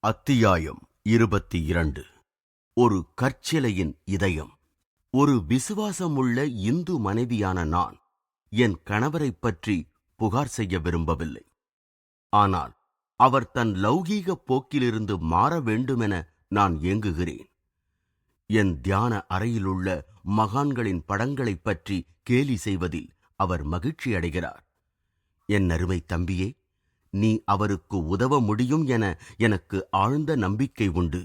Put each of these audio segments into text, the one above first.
அத்தியாயம் 22. ஒரு கற்சிலையின் இதயம். ஒரு விசுவாசமுள்ள இந்து மனைவியான நான் என் கணவரைப் பற்றி புகார் செய்ய விரும்பவில்லை. ஆனால் அவர் தன் லௌகீக போக்கிலிருந்து மாற வேண்டுமென நான் ஏங்குகிறேன். என் தியான அறையிலுள்ள மகான்களின் படங்களைப் பற்றி கேலி செய்வதில் அவர் மகிழ்ச்சி அடைகிறார். என் அருமை தம்பியே, நீ அவருக்கு உதவ முடியும் என எனக்கு ஆழ்ந்த நம்பிக்கை உண்டு.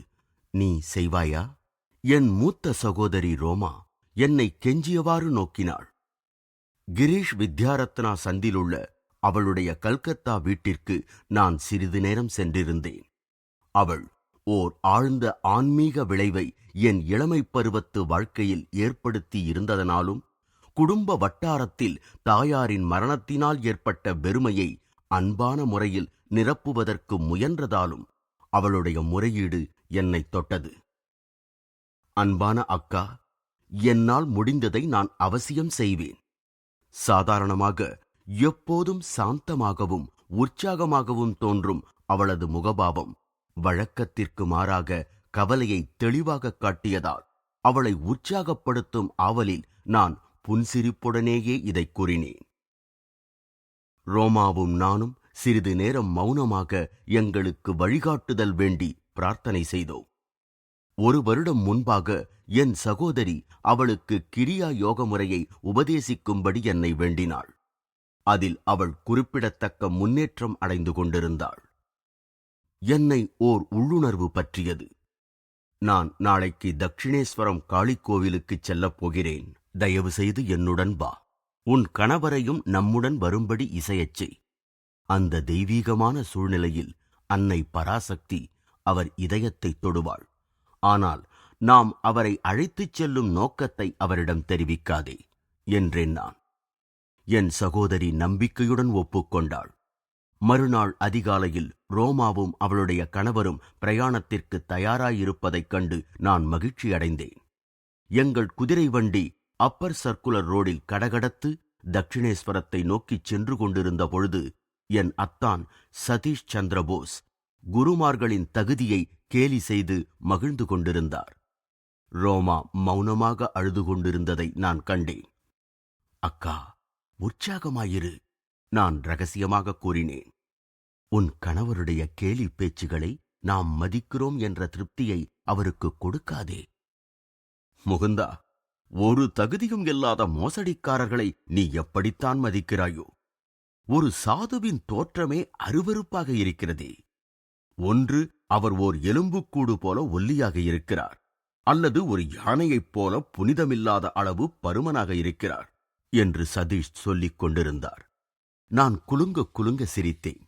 நீ செய்வாயா? என் மூத்த சகோதரி ரோமா என்னை கெஞ்சியவாறு நோக்கினாள். கிரீஷ் வித்யாரத்னா சந்திலுள்ள அவளுடைய கல்கத்தா வீட்டிற்கு நான் சிறிது நேரம் சென்றிருந்தேன். அவள் ஓர் ஆழ்ந்த ஆன்மீக விளைவை என் இளமை பருவத்து வாழ்க்கையில் ஏற்படுத்தி இருந்ததனாலும், குடும்ப வட்டாரத்தில் தாயாரின் மரணத்தினால் ஏற்பட்ட வெறுமையை அன்பான முறையில் நிரப்புவதற்கு முயன்றதாலும் அவளுடைய முறையீடு என்னை தொட்டது. அன்பான அக்கா, என்னால் முடிந்ததை நான் அவசியம் செய்வேன். சாதாரணமாக எப்போதும் சாந்தமாகவும் உற்சாகமாகவும் தோன்றும் அவளது முகபாவம் வழக்கத்திற்கு மாறாக கவலையை தெளிவாக காட்டியதால் அவளை உற்சாகப்படுத்தும் ஆவலில் நான் புன்சிரிப்புடனேயே இதை கூறினேன். ரோமாவும் நானும் சிறிது நேரம் மௌனமாக எங்களுக்கு வழிகாட்டுதல் வேண்டி பிரார்த்தனை செய்தோம். 1 வருடம் முன்பாக என் சகோதரி அவளுக்கு கிரியா யோக முறையை உபதேசிக்கும்படி என்னை வேண்டினாள். அதில் அவள் குறிப்பிடத்தக்க முன்னேற்றம் அடைந்து கொண்டிருந்தாள். என்னை ஓர் உள்ளுணர்வு பற்றியது. நான் நாளைக்கு தட்சிணேஸ்வரம் காளிக்கோவிலுக்குச் செல்லப் போகிறேன். தயவு செய்து என்னுடன் வா. உன் கணவரையும் நம்முடன் வரும்படி இசையச் செய். அந்த தெய்வீகமான சூழ்நிலையில் அன்னை பராசக்தி அவர் இதயத்தை தொடுவாள். ஆனால் நாம் அவரை அழைத்துச் செல்லும் நோக்கத்தை அவரிடம் தெரிவிக்காதே என்றேன் நான். என் சகோதரி நம்பிக்கையுடன் ஒப்புக்கொண்டாள். மறுநாள் அதிகாலையில் ரோமாவும் அவளுடைய கணவரும் பிரயாணத்திற்கு தயாராயிருப்பதைக் கண்டு நான் மகிழ்ச்சி அடைந்தேன். எங்கள் குதிரை வண்டி அப்பர் சர்க்குலர் ரோடில் கடகடத்து தட்சிணேஸ்வரத்தை நோக்கிச் சென்று கொண்டிருந்த பொழுது என் அத்தான் சதீஷ் சந்திரபோஸ் குருமார்களின் தகுதியை கேலி செய்து மகிழ்ந்து கொண்டிருந்தார். ரோமா மௌனமாக அழுது கொண்டிருந்ததை நான் கண்டேன். அக்கா, உற்சாகமாயிரு, நான் ரகசியமாக கூறினேன். உன் கணவருடைய கேலி பேச்சுகளை நாம் மதிக்கிறோம் என்ற திருப்தியை அவருக்கு கொடுக்காதே. முகுந்தா, ஒரு தகுதியும் இல்லாத மோசடிக்காரர்களை நீ எப்படித்தான் மதிக்கிறாயோ? ஒரு சாதுவின் தோற்றமே அருவருப்பாக இருக்கிறதே. ஒன்று அவர் ஓர் எலும்புக்கூடு போல ஒல்லியாக இருக்கிறார், அல்லது ஒரு யானையைப் போல புனிதமில்லாத அளவு பருமனாக இருக்கிறார் என்று சதீஷ் சொல்லிக் கொண்டிருந்தார். நான் குலுங்க குலுங்க சிரித்தேன்.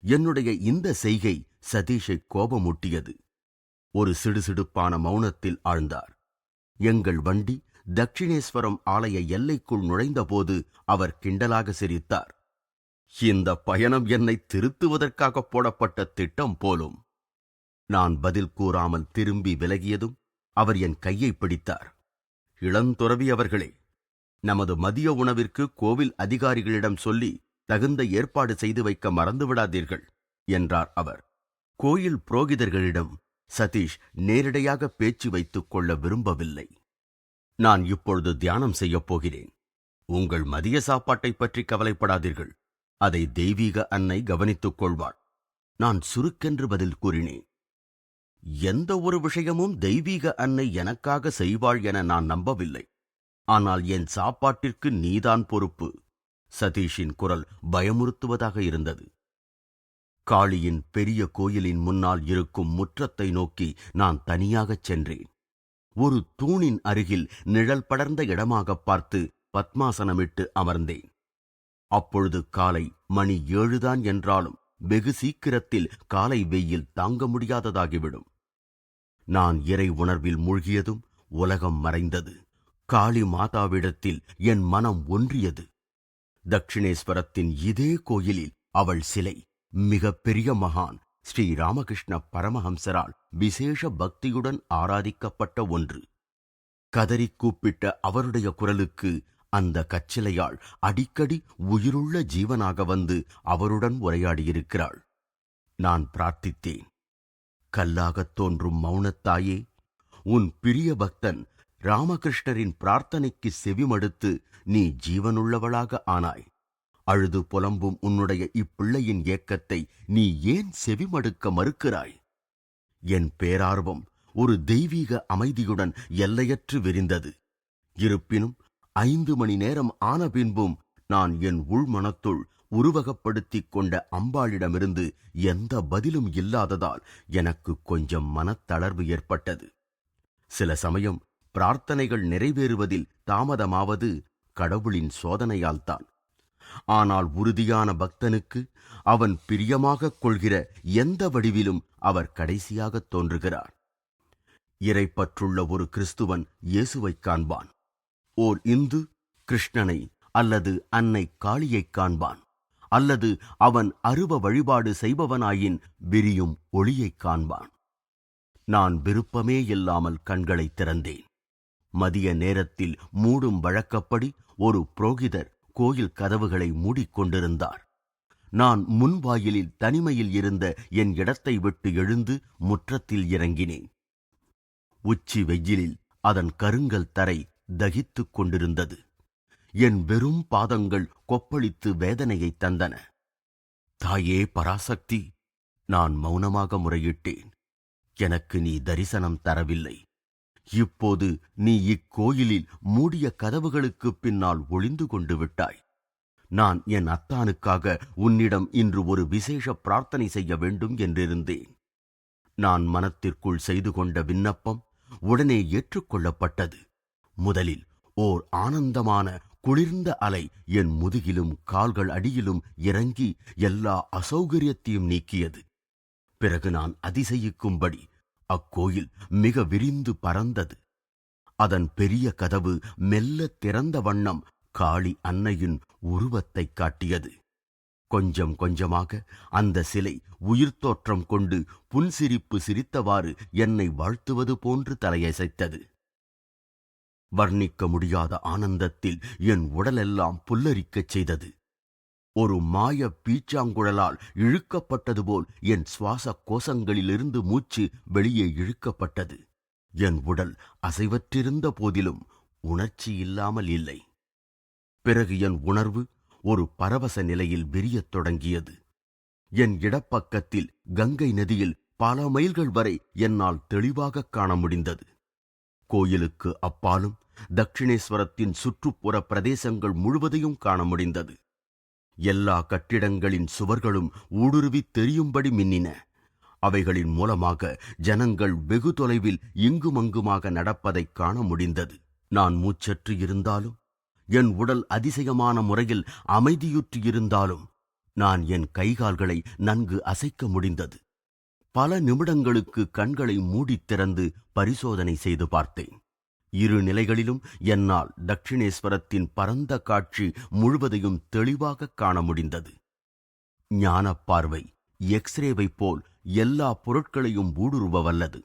என்னுடைய இந்த செய்கை சதீஷை கோபமூட்டியது. ஒரு சிடுசிடுப்பான மௌனத்தில் ஆழ்ந்தார். எங்கள் வண்டி தட்சிணேஸ்வரம் ஆலய எல்லைக்குள் நுழைந்தபோது அவர் கிண்டலாக சிரித்தார். இந்த பயணம் என்னை திருத்துவதற்காக போடப்பட்ட திட்டம் போலும். நான் பதில் கூறாமல் திரும்பி விலகியதும் அவர் என் கையை பிடித்தார். இளந்துறவி அவர்களே, நமது மதிய உணவிற்கு கோவில் அதிகாரிகளிடம் சொல்லி தகுந்த ஏற்பாடு செய்து வைக்க மறந்துவிடாதீர்கள் என்றார் அவர். கோயில் புரோகிதர்களிடம் சதீஷ் நேரடியாக பேச்சு வைத்துக் கொள்ள விரும்பவில்லை. நான் இப்பொழுது தியானம் செய்யப் போகிறேன். உங்கள் மதிய சாப்பாட்டை பற்றி கவலைப்படாதீர்கள். அதை தெய்வீக அன்னை கவனித்துக் கொள்வாள். நான் சுருக்கென்று பதில் கூறினேன். எந்த ஒரு விஷயமும் தெய்வீக அன்னை எனக்காக செய்வாள் என நான் நம்பவில்லை. ஆனால் என் சாப்பாட்டிற்கு நீதான் பொறுப்பு. சதீஷின் குரல் பயமுறுத்துவதாக இருந்தது. காளியின் பெரிய கோயிலின் முன்னால் இருக்கும் முற்றத்தை நோக்கி நான் தனியாகச் சென்றேன். ஒரு தூணின் அருகில் நிழல் படர்ந்த இடமாக பார்த்து பத்மாசனமிட்டு அமர்ந்தேன். அப்பொழுது காலை மணி 7 என்றாலும் வெகு சீக்கிரத்தில் காலை வெயில் தாங்க முடியாததாகிவிடும். நான் இறை உணர்வில் மூழ்கியதும் உலகம் மறைந்தது. காளி மாதாவிடத்தில் என் மனம் ஒன்றியது. தட்சிணேஸ்வரத்தின் இதே கோயிலில் அவள் சிலை மிக பெரிய மகான் ஸ்ரீ ராமகிருஷ்ண பரமஹம்சரால் விசேஷ பக்தியுடன் ஆராதிக்கப்பட்ட ஒன்று. கதறி கூப்பிட்ட அவருடைய குரலுக்கு அந்த கச்சிலையாள் அடிக்கடி உயிருள்ள ஜீவனாக வந்து அவருடன் உரையாடியிருக்கிறாள். நான் பிரார்த்தித்தேன். கல்லாகத் தோன்றும் மௌனத்தாயே, உன் பிரிய பக்தன் ராமகிருஷ்ணரின் பிரார்த்தனைக்கு செவிமடுத்து நீ ஜீவனுள்ளவளாக ஆனாய். அழுது புலம்பும் உன்னுடைய இப்பிள்ளையின் ஏக்கத்தை நீ ஏன் செவிமடுக்க மறுக்கிறாய்? என் பேரார்வம் ஒரு தெய்வீக அமைதியுடன் எல்லையற்று விரிந்தது. இருப்பினும் 5 மணி நேரம் ஆன பின்பும் நான் என் உள்மனத்துள் உருவகப்படுத்திக் கொண்ட அம்பாளிடமிருந்து எந்த பதிலும் இல்லாததால் எனக்கு கொஞ்சம் மனத்தளர்வு ஏற்பட்டது. சில சமயம் பிரார்த்தனைகள் நிறைவேறுவதில் தாமதமாவது கடவுளின் சோதனையால்தான். ஆனால் உறுதியான பக்தனுக்கு அவன் பிரியமாகக் கொள்கிற எந்த வடிவிலும் அவர் கடைசியாகத் தோன்றுகிறார். இறைப்பற்றுள்ள ஒரு கிறிஸ்துவன் இயேசுவைக் காண்பான். ஓர் இந்து கிருஷ்ணனை அல்லது அன்னை காளியைக் காண்பான். அல்லது அவன் அருவ வழிபாடு செய்பவனாயின் விரியும் ஒளியைக் காண்பான். நான் விருப்பமே இல்லாமல் கண்களை திறந்தேன். மதிய நேரத்தில் மூடும் வழக்கப்படி ஒரு புரோகிதர் கோயில் கதவுகளை மூடிக்கொண்டிருந்தார். நான் முன்வாயிலில் தனிமையில் இருந்த என் இடத்தை விட்டு எழுந்து முற்றத்தில் இறங்கினேன். உச்சி வெயிலில் அதன் கருங்கல் தரை தகித்துக் கொண்டிருந்தது. என் வெறும் பாதங்கள் கொப்பளித்து வேதனையை தந்தன. தாயே பராசக்தி, நான் மௌனமாக முறையிட்டேன். எனக்கு நீ தரிசனம் தரவில்லை. இப்போது நீ இக்கோயிலில் மூடிய கதவுகளுக்குப் பின்னால் ஒளிந்து கொண்டு விட்டாய். நான் என் அத்தானுக்காக உன்னிடம் இன்று ஒரு விசேஷ பிரார்த்தனை செய்ய வேண்டும் என்றிருந்தேன். நான் மனத்திற்குள் செய்து கொண்ட விண்ணப்பம் உடனே ஏற்றுக்கொள்ளப்பட்டது. முதலில் ஓர் ஆனந்தமான குளிர்ந்த அலை என் முதுகிலும் கால்கள் அடியிலும் இறங்கி எல்லா அசௌகரியத்தையும் நீக்கியது. பிறகு நான் அதிசயிக்கும்படி அக்கோயில் மிக விரிந்து பறந்தது. அதன் பெரிய கதவு மெல்ல திறந்த வண்ணம் காளி அன்னையின் உருவத்தைக் காட்டியது. கொஞ்சம் கொஞ்சமாக அந்த சிலை உயிர்த்தோற்றம் கொண்டு புன்சிரிப்பு சிரித்தவாறு என்னை வாழ்த்துவது போன்று தலையசைத்தது. வர்ணிக்க முடியாத ஆனந்தத்தில் என் உடலெல்லாம் புல்லரிக்கச் செய்தது. ஒரு மாய பீச்சாங்குழலால் இழுக்கப்பட்டது போல் என் சுவாச கோசங்களிலிருந்து மூச்சு வெளியே இழுக்கப்பட்டது. என் உடல் அசைவற்றிருந்த போதிலும் உணர்ச்சி இல்லாமல் இல்லை. பிறகு என் உணர்வு ஒரு பரவச நிலையில் விரியத் தொடங்கியது. என் இடப்பக்கத்தில் கங்கை நதியில் பல மைல்கள் வரை என்னால் தெளிவாகக் காண முடிந்தது. கோயிலுக்கு அப்பாலும் தட்சிணேஸ்வரத்தின் சுற்றுப்புற பிரதேசங்கள் முழுவதையும் காண முடிந்தது. எல்லா கட்டிடங்களின் சுவர்களும் ஊடுருவித் தெரியும்படி மின்னின. அவைகளின் மூலமாக ஜனங்கள் வெகு தொலைவில் இங்குமங்குமாக நடப்பதைக் காண முடிந்தது. நான் மூச்சற்று இருந்தாலும், என் உடல் அதிசயமான முறையில் அமைதியுற்று இருந்தாலும், நான் என் கைகால்களை நன்கு அசைக்க முடிந்தது. பல நிமிடங்களுக்கு கண்களை மூடித் திறந்து பரிசோதனை செய்து பார்த்தேன். 2 நிலைகளிலும் என்னால் தட்சிணேஸ்வரத்தின் பரந்த காட்சி முழுவதையும் தெளிவாகக் காண முடிந்தது. ஞானப் பார்வை எக்ஸ்ரேவை போல் எல்லா பொருட்களையும் ஊடுருவ வல்லது.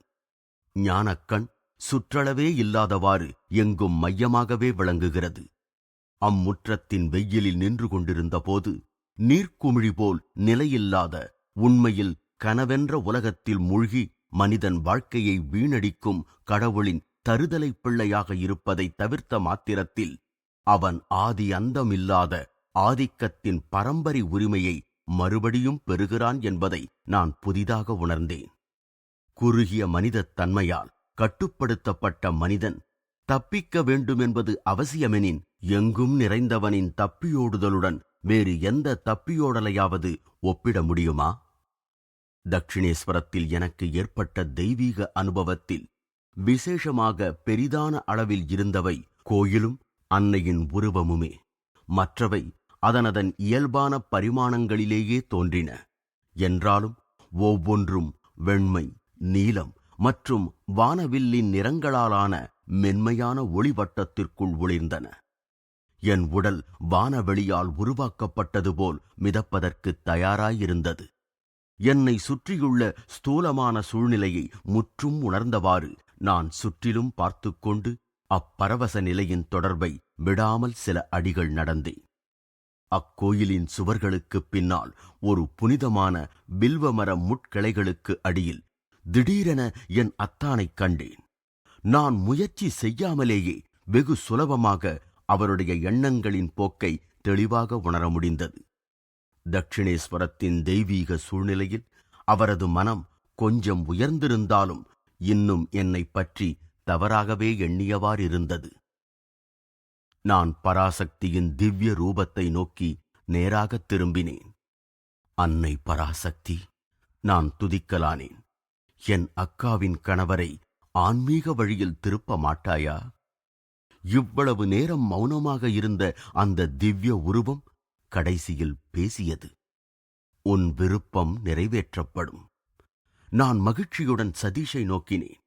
ஞானக்கண் சுற்றளவே இல்லாதவாறு எங்கும் மையமாகவே விளங்குகிறது. அம்முற்றத்தின் வெயிலில் நின்று கொண்டிருந்த போது நீர்க்குமிழி போல் நிலையில்லாத, உண்மையில் கனவென்ற உலகத்தில் மூழ்கி மனிதன் வாழ்க்கையை வீணடிக்கும் கடவுளின் தருதலை பிள்ளையாக இருப்பதை தவிர்த்த மாத்திரத்தில் அவன் ஆதி அந்தமில்லாத ஆதிக்கத்தின் பரம்பரை உரிமையை மறுபடியும் பெறுகிறான் என்பதை நான் புதிதாக உணர்ந்தேன். குறுகிய மனிதத் தன்மையால் கட்டுப்படுத்தப்பட்ட மனிதன் தப்பிக்க வேண்டுமென்பது அவசியமெனின், எங்கும் நிறைந்தவனின் தப்பியோடுதலுடன் வேறு எந்த தப்பியோடலையாவது ஒப்பிட முடியுமா? தட்சிணேஸ்வரத்தில் எனக்கு ஏற்பட்ட தெய்வீக அனுபவத்தில் விசேஷமாக பெரிதான அளவில் இருந்தவை கோயிலும் அன்னையின் உருவமுமே. மற்றவை அதனதன் இயல்பான பரிமாணங்களிலேயே தோன்றின. என்றாலும் ஒவ்வொன்றும் வெண்மை, நீலம் மற்றும் வானவில்லின் நிறங்களாலான மென்மையான ஒளிவட்டத்திற்குள் ஒளிர்ந்தன. என் உடல் வானவெளியால் உருவாக்கப்பட்டது போல் மிதப்பதற்கு தயாராயிருந்தது. என்னை சுற்றியுள்ள ஸ்தூலமான சூழ்நிலையை முற்றும் உணர்ந்தவாறு நான் சுற்றிலும் பார்த்து கொண்டு அப்பரவச நிலையின் தொடர்பை விடாமல் சில அடிகள் நடந்தேன். அக்கோயிலின் சுவர்களுக்குப் பின்னால் ஒரு புனிதமான பில்வமர முட்கிளைகளுக்கு அடியில் திடீரென என் அத்தானைக் கண்டேன். நான் முயற்சி செய்யாமலேயே வெகு சுலபமாக அவருடைய எண்ணங்களின் போக்கை தெளிவாக உணர முடிந்தது. தட்சிணேஸ்வரத்தின் தெய்வீக சூழ்நிலையில் அவரது மனம் கொஞ்சம் உயர்ந்திருந்தாலும் இன்னும் என்னை பற்றி தவறாகவே எண்ணியவாறிருந்தது. நான் பராசக்தியின் திவ்ய ரூபத்தை நோக்கி நேராகத் திரும்பினேன். அன்னை பராசக்தி, நான் துதிக்கலானேன். என் அக்காவின் கணவரை ஆன்மீக வழியில் திருப்ப மாட்டாயா? இவ்வளவு நேரம் மௌனமாக இருந்த அந்த திவ்ய உருவம் கடைசியில் பேசியது. உன் விருப்பம் நிறைவேற்றப்படும். நான் மகிழ்ச்சியுடன் சதீஷை நோக்கினேன்.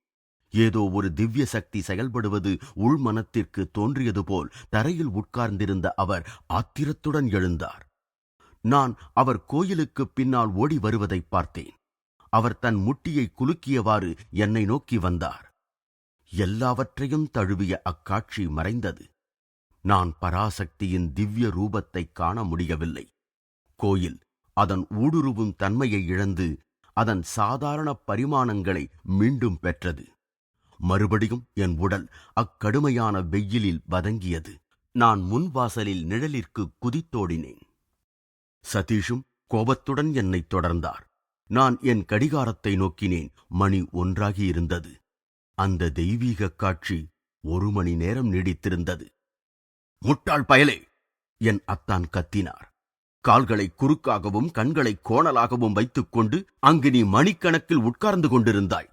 ஏதோ ஒரு திவ்ய சக்தி செயல்படுவது உள்மனத்திற்கு தோன்றியது போல் தரையில் உட்கார்ந்திருந்த அவர் ஆத்திரத்துடன் எழுந்தார். நான் அவர் கோயிலுக்கு பின்னால் ஓடி வருவதை பார்த்தேன். அவர் தன் முட்டியை குலுக்கியவாறு என்னை நோக்கி வந்தார். எல்லாவற்றையும் தழுவிய அக்காட்சி மறைந்தது. நான் பராசக்தியின் திவ்ய ரூபத்தை காண முடியவில்லை. கோயில் அதன் ஊடுருவும் தன்மையை இழந்து அதன் சாதாரண பரிமாணங்களை மீண்டும் பெற்றது. மறுபடியும் என் உடல் அக்கடுமையான வெயிலில் வதங்கியது. நான் முன்வாசலில் நிழலிற்கு குதித்தோடினேன். சதீஷும் கோபத்துடன் என்னை தொடர்ந்தார். நான் என் கடிகாரத்தை நோக்கினேன். மணி 1 இருந்தது. அந்த தெய்வீக காட்சி 1 மணி நேரம் நீடித்திருந்தது. முட்டாள் பயலே! என் அத்தான் கத்தினார். கால்களை குறுக்காகவும் கண்களை கோணலாகவும் வைத்துக் கொண்டு அங்கு நீ மணிக்கணக்கில் உட்கார்ந்து கொண்டிருந்தாய்.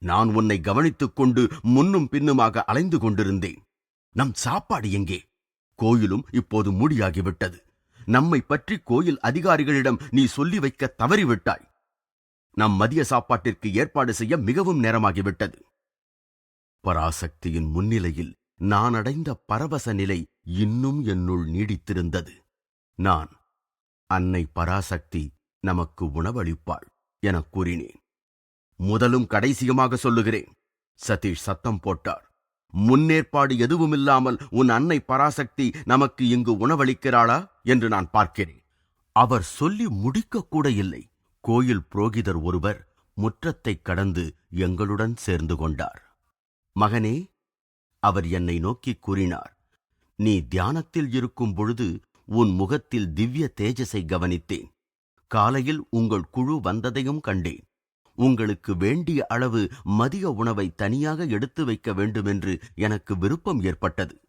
நான் உன்னை கவனித்துக் கொண்டு முன்னும் பின்னுமாக அலைந்து கொண்டிருந்தேன். நம் சாப்பாடு எங்கே? கோயிலும் இப்போது மூடியாகிவிட்டது. நம்மை பற்றி கோயில் அதிகாரிகளிடம் நீ சொல்லி வைக்க தவறிவிட்டாய். நம் மதிய சாப்பாட்டிற்கு ஏற்பாடு செய்ய மிகவும் நேரமாகிவிட்டது. பராசக்தியின் முன்னிலையில் நான் அடைந்த பரவச நிலை இன்னும் என்னுள் நீடித்திருந்தது. நான், அன்னை பராசக்தி நமக்கு உணவளிப்பாள் எனக் கூறினேன். முதலும் கடைசியுமாக சொல்லுகிறேன், சதீஷ் சத்தம் போட்டார். முன்னேற்பாடு எதுவுமில்லாமல் உன் அன்னை பராசக்தி நமக்கு இங்கு உணவளிக்கிறாளா என்று நான் பார்க்கிறேன். அவர் சொல்லி முடிக்கக்கூட இல்லை. கோயில் புரோகிதர் ஒருவர் முற்றத்தைக் கடந்து எங்களுடன் சேர்ந்து கொண்டார். மகனே, அவர் என்னை நோக்கி கூறினார், நீ தியானத்தில் இருக்கும் பொழுது உன் முகத்தில் திவ்ய தேஜஸை கவனித்தேன். காலையில் உங்கள் குழு வந்ததையும் கண்டேன். உங்களுக்கு வேண்டிய அளவு மதிய உணவை தனியாக எடுத்து வைக்க வேண்டுமென்று எனக்கு விருப்பம் ஏற்பட்டது.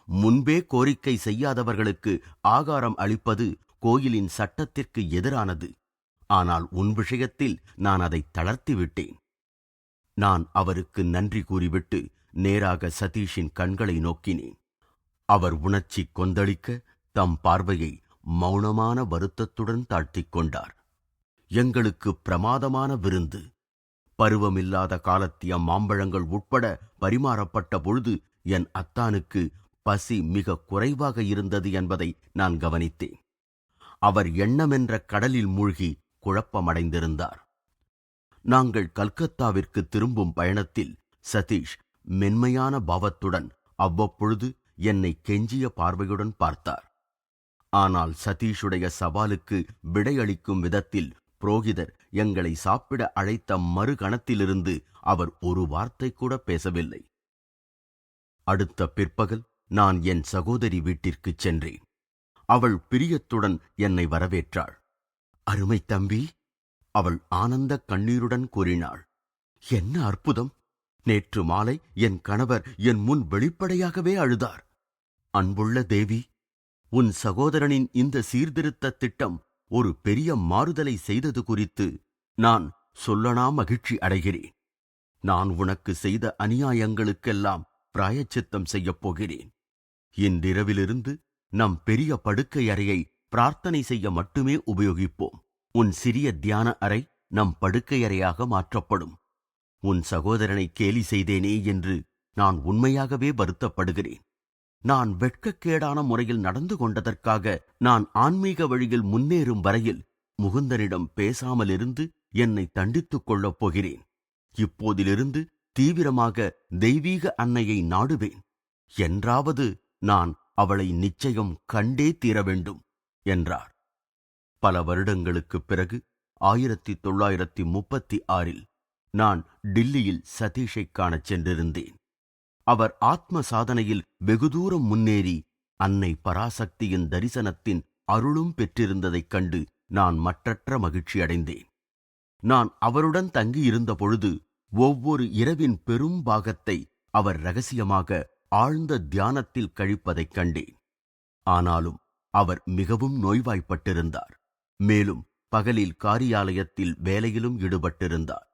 முன்பே கோரிக்கை செய்யாதவர்களுக்கு ஆகாரம் அளிப்பது கோயிலின் சட்டத்திற்கு எதிரானது. ஆனால் உன் விஷயத்தில் நான் அதை தளர்த்திவிட்டேன். நான் அவருக்கு நன்றி கூறிவிட்டு நேராக சதீஷின் கண்களை நோக்கினேன். அவர் உணர்ச்சி கொந்தளிக்க தம் பார்வையை மௌனமான வருத்தத்துடன் தாழ்த்திக் கொண்டார். எங்களுக்கு பிரமாதமான விருந்து, பருவமில்லாத காலத்திய மாம்பழங்கள் உட்பட பரிமாறப்பட்ட பொழுது என் அத்தானுக்கு பசி மிக குறைவாக இருந்தது என்பதை நான் கவனித்தேன். அவர் எண்ணமென்ற கடலில் மூழ்கி குழப்பமடைந்திருந்தார். நாங்கள் கல்கத்தாவிற்கு திரும்பும் பயணத்தில் சதீஷ் மென்மையான பாவத்துடன் அவ்வப்பொழுது என்னை கெஞ்சிய பார்வையுடன் பார்த்தார். ஆனால் சதீஷுடைய சவாலுக்கு விடையளிக்கும் விதத்தில் புரோகிதர் எங்களை சாப்பிட அழைத்த மறுகணத்திலிருந்து அவர் ஒரு வார்த்தை கூட பேசவில்லை. அடுத்த பிற்பகல் நான் என் சகோதரி வீட்டிற்குச் சென்றேன். அவள் பிரியத்துடன் என்னை வரவேற்றாள். அருமை தம்பி, அவள் ஆனந்த கண்ணீருடன் கூறினாள். என்ன அற்புதம்! நேற்று மாலை என் கணவர் என் முன் வெளிப்படையாகவே அழுதார். அன்புள்ள தேவி, உன் சகோதரனின் இந்த சீர்திருத்த திட்டம் ஒரு பெரிய மாறுதலை செய்தது குறித்து நான் சொல்லனா மகிழ்ச்சி அடைகிறேன். நான் உனக்கு செய்த அநியாயங்களுக்கெல்லாம் பிராயச்சித்தம் செய்யப் போகிறேன். இன்றிரவிலிருந்து நம் பெரிய படுக்கை அறையை பிரார்த்தனை செய்ய மட்டுமே உபயோகிப்போம். உன் சிறிய தியான அறை நம் படுக்கை அறையாக மாற்றப்படும். உன் சகோதரனை கேலி செய்தேனே என்று நான் உண்மையாகவே வருத்தப்படுகிறேன். நான் வெட்கக்கேடான முறையில் நடந்து கொண்டதற்காக நான் ஆன்மீக வழியில் முன்னேறும் வரையில் முகுந்தனிடம் பேசாமலிருந்து என்னை தண்டித்துக் கொள்ளப் போகிறேன். இப்போதிலிருந்து தீவிரமாக தெய்வீக அன்னையை நாடுவேன். என்றாவது நான் அவளை நிச்சயம் கண்டே தீர வேண்டும் என்றார். பல வருடங்களுக்குப் பிறகு 1936 நான் டில்லியில் சதீஷைக் காணச் சென்றிருந்தேன். அவர் ஆத்ம சாதனையில் வெகு தூரம் முன்னேறி அன்னை பராசக்தியின் தரிசனத்தின் அருளும் பெற்றிருந்ததைக் கண்டு நான் மற்றற்ற மகிழ்ச்சி அடைந்தேன். நான் அவருடன் தங்கியிருந்த பொழுது ஒவ்வொரு இரவின் பெரும் பாகத்தை அவர் இரகசியமாக ஆழ்ந்த தியானத்தில் கழிப்பதைக் கண்டேன். ஆனாலும் அவர் மிகவும் நோய்வாய்ப்பட்டிருந்தார். மேலும் பகலில் காரியாலயத்தில் வேலையிலும் ஈடுபட்டிருந்தார்.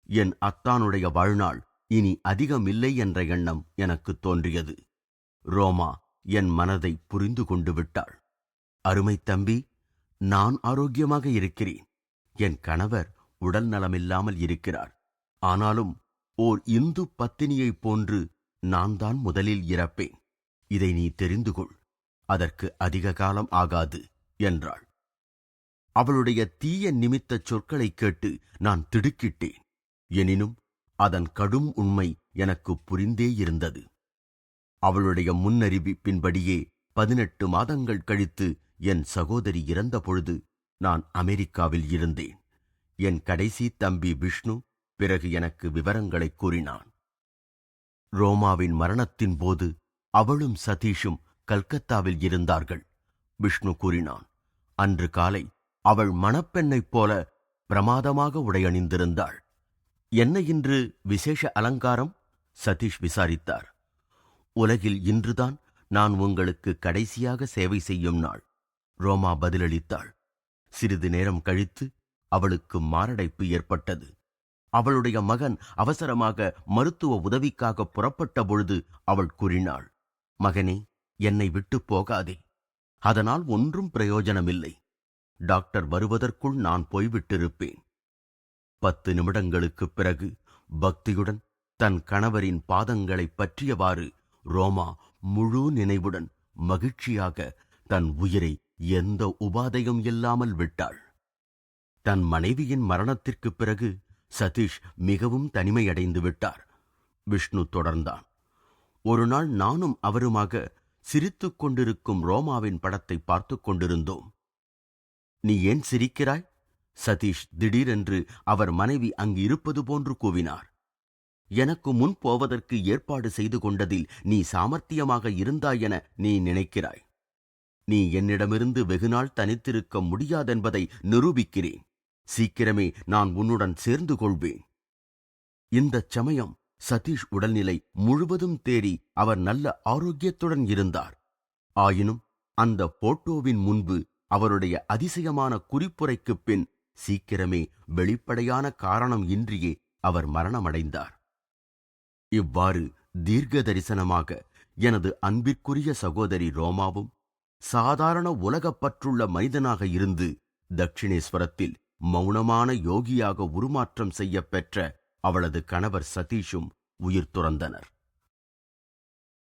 என் அத்தானுடைய வாழ்நாள் இனி அதிகமில்லை என்ற எண்ணம் எனக்கு தோன்றியது. ரோமா என் மனதை புரிந்து கொண்டு விட்டாள். அருமை தம்பி, நான் ஆரோக்கியமாக இருக்கிறேன். என் கணவர் உடல் நலமில்லாமல் இருக்கிறார். ஆனாலும் ஓர் இந்து பத்தினியைப் போன்று நான் தான் முதலில் இறப்பேன். இதை நீ தெரிந்து கொள். அதற்கு அதிக காலம் ஆகாது என்றாள். அவளுடைய தீய நிமித்தச் சொற்களைக் கேட்டு நான் திடுக்கிட்டேன். எனினும் அதன் கடும் உண்மை எனக்கு புரிந்தே இருந்தது. அவளுடைய முன்னறிவிப்பின்படியே 18 மாதங்கள் கழித்து என் சகோதரி இறந்த பொழுது நான் அமெரிக்காவில் இருந்தேன். என் கடைசி தம்பி விஷ்ணு பிறகு எனக்கு விவரங்களைக் கூறினான். ரோமாவின் மரணத்தின் போது அவளும் சதீஷும் கல்கத்தாவில் இருந்தார்கள். விஷ்ணு கூறினான். அன்று காலை அவள் மணப்பெண்ணைப் போல பிரமாதமாக உடையணிந்திருந்தாள். என்ன இன்று விசேஷ அலங்காரம்? சதீஷ் விசாரித்தார். உலகில் இன்றுதான் நான் உங்களுக்கு கடைசியாக சேவை செய்யும் நாள், ரோமா பதிலளித்தாள். சிறிது நேரம் கழித்து அவளுக்கு மாரடைப்பு ஏற்பட்டது. அவளுடைய மகன் அவசரமாக மருத்துவ உதவிக்காக புறப்பட்ட பொழுது அவள் கூறினாள், மகனே, என்னை விட்டு போகாதே. அதனால் ஒன்றும் பிரயோஜனமில்லை. டாக்டர் வருவதற்குள் நான் போய்விட்டிருப்பேன். 10 நிமிடங்களுக்குப் பிறகு பக்தியுடன் தன் கணவரின் பாதங்களைப் பற்றியவாறு ரோமா முழு நினைவுடன் மகிழ்ச்சியாக தன் உயிரை எந்த உபாதையும் இல்லாமல் விட்டாள். தன் மனைவியின் மரணத்திற்குப் பிறகு சதீஷ் மிகவும் தனிமையடைந்து விட்டார். விஷ்ணு தொடர்ந்தான். ஒரு நாள் நானும் அவருமாக சிரித்துக் கொண்டிருக்கும் ரோமாவின் படத்தை பார்த்துக் கொண்டிருந்தோம். நீ ஏன் சிரிக்கிறாய்? சதீஷ் திடீரென்று அவர் மனைவி அங்கு இருப்பது போன்று கூவினார். எனக்கு முன் போவதற்கு ஏற்பாடு செய்து கொண்டதில் நீ சாமர்த்தியமாக இருந்தாய் என நீ நினைக்கிறாய். நீ என்னிடமிருந்து வெகுநாள் தனித்திருக்க முடியாதென்பதை நிரூபிக்கிறேன். சீக்கிரமே நான் உன்னுடன் சேர்ந்து கொள்வேன். இந்தச் சமயம் சதீஷ் உடல்நிலை முழுவதும் தேறி அவர் நல்ல ஆரோக்கியத்துடன் இருந்தார். ஆயினும் அந்த போட்டோவின் முன்பு அவருடைய அதிசயமான குறிப்புரைக்குப் பின் சீக்கிரமே வெளிப்படையான காரணம் இன்றியே அவர் மரணமடைந்தார். இவ்வாறு தீர்க்க தரிசனமாக எனது அன்பிற்குரிய சகோதரி ரோமாவும் சாதாரண உலகப்பற்றுள்ள மனிதனாக இருந்து தட்சிணேஸ்வரத்தில் மௌனமான யோகியாக உருமாற்றம் செய்யப் பெற்ற அவளது கணவர் சதீஷும் உயிர் துறந்தனர்.